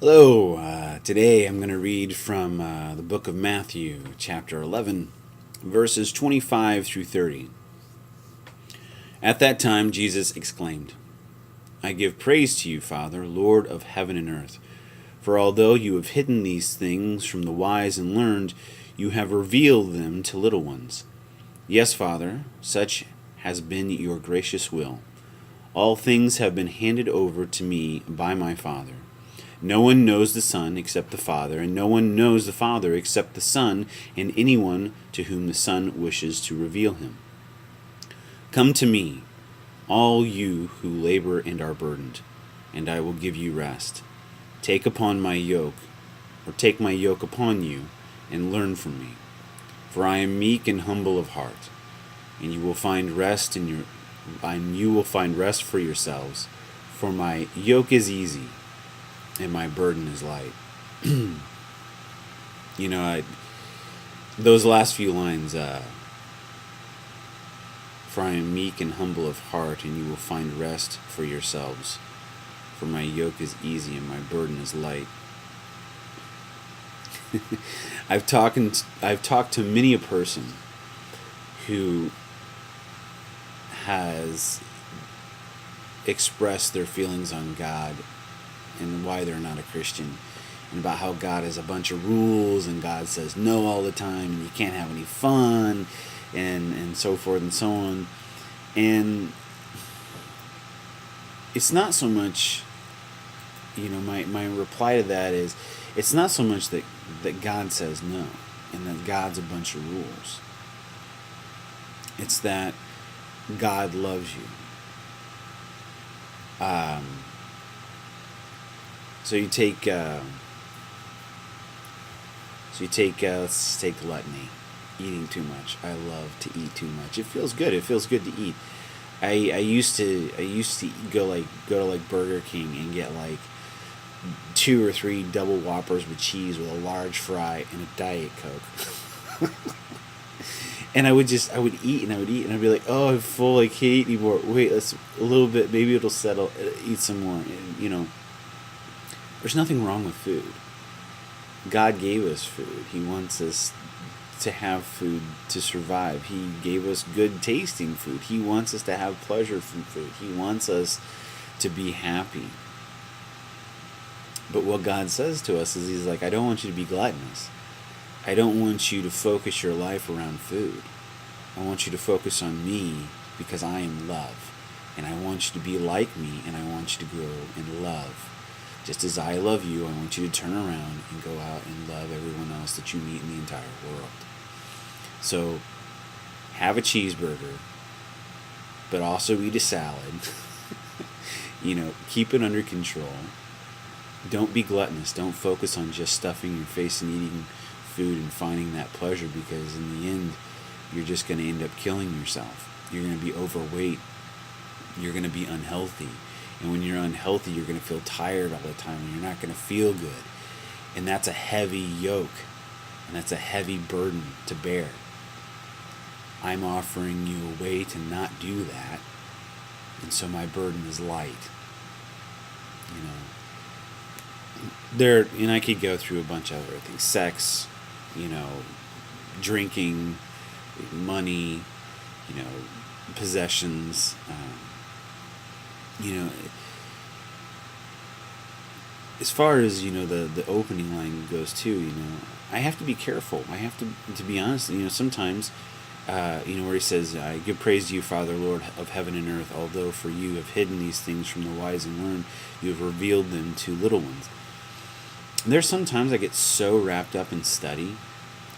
Hello, today I'm going to read from the book of Matthew, chapter 11, verses 25 through 30. At that time, Jesus exclaimed, I give praise to you, Father, Lord of heaven and earth, for although you have hidden these things from the wise and learned, you have revealed them to little ones. Yes, Father, such has been your gracious will. All things have been handed over to me by my Father. No one knows the Son except the Father, and no one knows the Father except the Son, and anyone to whom the Son wishes to reveal him. Come to me, all you who labor and are burdened, and I will give you rest. Take my yoke upon you, and learn from me. For I am meek and humble of heart, and you will find rest for yourselves. For my yoke is easy, and my burden is light. Those last few lines, for I am meek and humble of heart, and you will find rest for yourselves. For my yoke is easy and my burden is light. I've talked to many a person who has expressed their feelings on God and why they're not a Christian, and about how God has a bunch of rules and God says no all the time and you can't have any fun and so forth and so on. And it's not so much, my reply to that is, it's not so much that God says no and that God's a bunch of rules. It's that God loves you. So you take let's take gluttony, eating too much. I love to eat too much. It feels good. It feels good to eat. I used to go to Burger King and get 2 or 3 double Whoppers with cheese with a large fry and a Diet Coke. And I would eat and I'd be like, oh, I'm full, I can't eat anymore. Wait, let's a little bit, maybe it'll settle. Eat some more. There's nothing wrong with food. God gave us food. He wants us to have food to survive. He gave us good tasting food. He wants us to have pleasure from food. He wants us to be happy. But what God says to us is, He's like, I don't want you to be gluttonous. I don't want you to focus your life around food. I want you to focus on me because I am love. And I want you to be like me, and I want you to grow in love. Just as I love you, I want you to turn around and go out and love everyone else that you meet in the entire world. So, have a cheeseburger, but also eat a salad. Keep it under control. Don't be gluttonous. Don't focus on just stuffing your face and eating food and finding that pleasure, because in the end, you're just going to end up killing yourself. You're going to be overweight. You're going to be unhealthy. And when you're unhealthy, you're going to feel tired all the time, and you're not going to feel good. And that's a heavy yoke, and that's a heavy burden to bear. I'm offering you a way to not do that, and so my burden is light. And I could go through a bunch of other things. Sex, drinking, money, possessions, as far as the opening line goes too, I have to be careful. I have to be honest. Sometimes where He says, I give praise to you, Father, Lord of heaven and earth, although for you have hidden these things from the wise and learned, you have revealed them to little ones. There's sometimes I get so wrapped up in study,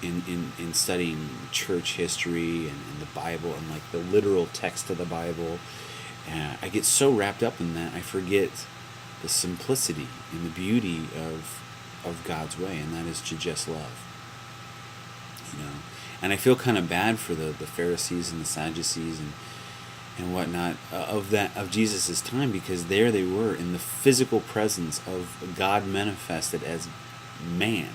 in studying church history and the Bible and the literal text of the Bible. I get so wrapped up in that I forget the simplicity and the beauty of God's way, and that is to just love. And I feel kind of bad for the Pharisees and the Sadducees and whatnot of Jesus' time, because there they were in the physical presence of God manifested as man,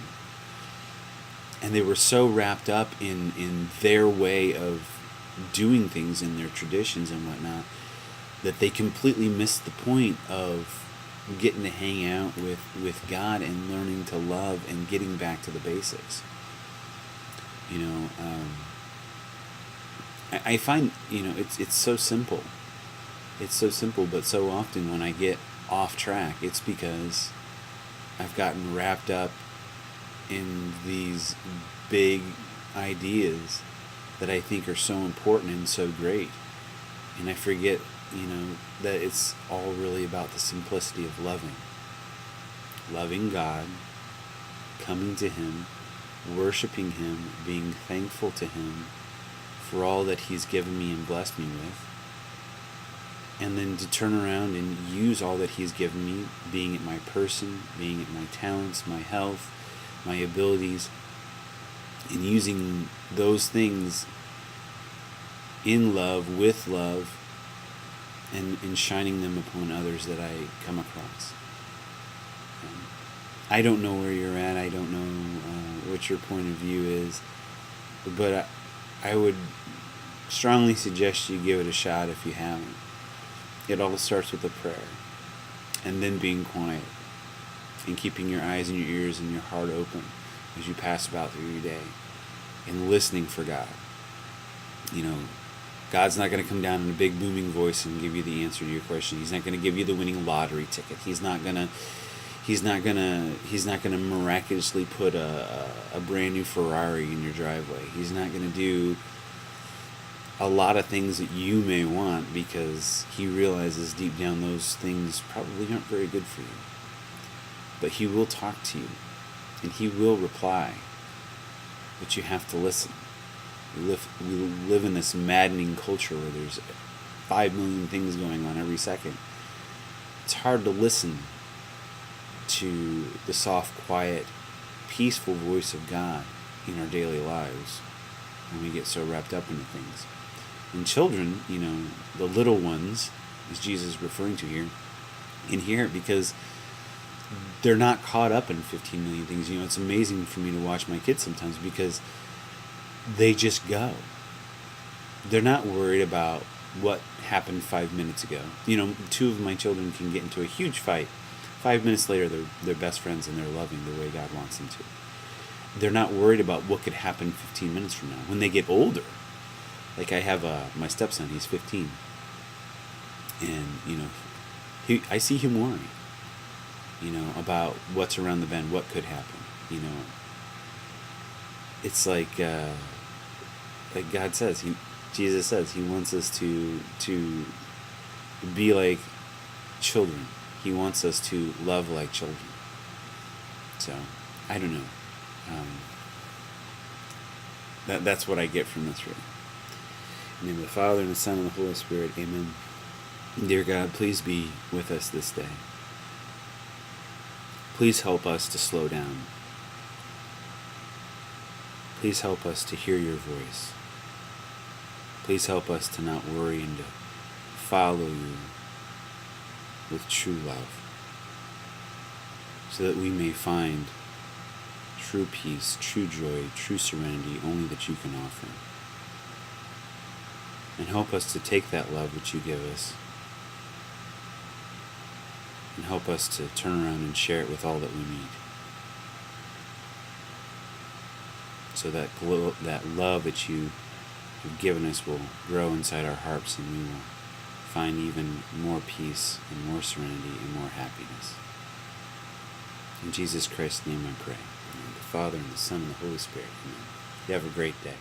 and they were so wrapped up in their way of doing things in their traditions and whatnot that they completely missed the point of getting to hang out with God and learning to love and getting back to the basics. You know, I find, it's so simple. It's so simple, but so often when I get off track, it's because I've gotten wrapped up in these big ideas that I think are so important and so great. And I forget, that it's all really about the simplicity of loving God, coming to Him, worshiping Him, being thankful to Him for all that He's given me and blessed me with, and then to turn around and use all that He's given me, being it my person, being it my talents, my health, my abilities, and using those things in love, with love, and shining them upon others that I come across. I don't know where you're at. I don't know what your point of view is, but I would strongly suggest you give it a shot if you haven't. It all starts with a prayer, and then being quiet, and keeping your eyes and your ears and your heart open as you pass about through your day, and listening for God. God's not going to come down in a big booming voice and give you the answer to your question. He's not going to give you the winning lottery ticket. He's not going to miraculously put a brand new Ferrari in your driveway. He's not going to do a lot of things that you may want, because He realizes deep down those things probably aren't very good for you. But He will talk to you, and He will reply, but you have to listen. We live in this maddening culture where there's 5 million things going on every second. It's hard to listen to the soft, quiet, peaceful voice of God in our daily lives when we get so wrapped up into things. And children, the little ones, as Jesus is referring to here, inherit because they're not caught up in 15 million things. It's amazing for me to watch my kids sometimes, because they just go. They're not worried about what happened 5 minutes ago. 2 of my children can get into a huge fight. 5 minutes later, they're best friends and they're loving the way God wants them to. They're not worried about what could happen 15 minutes from now. When they get older, like I have my stepson, he's 15. And, I see him worrying, about what's around the bend, what could happen. It's like God says, Jesus says, He wants us to be like children. He wants us to love like children. So, I don't know. That's what I get from this reading. In the name of the Father, and the Son, and the Holy Spirit, amen. Dear God, please be with us this day. Please help us to slow down. Please help us to hear your voice. Please help us to not worry and to follow you with true love, so that we may find true peace, true joy, true serenity only that you can offer. And help us to take that love which you give us, and help us to turn around and share it with all that we need. So that love that you have given us will grow inside our hearts, and we will find even more peace and more serenity and more happiness. In Jesus Christ's name I pray. In the name of the Father, and the Son, and the Holy Spirit. Amen. You have a great day.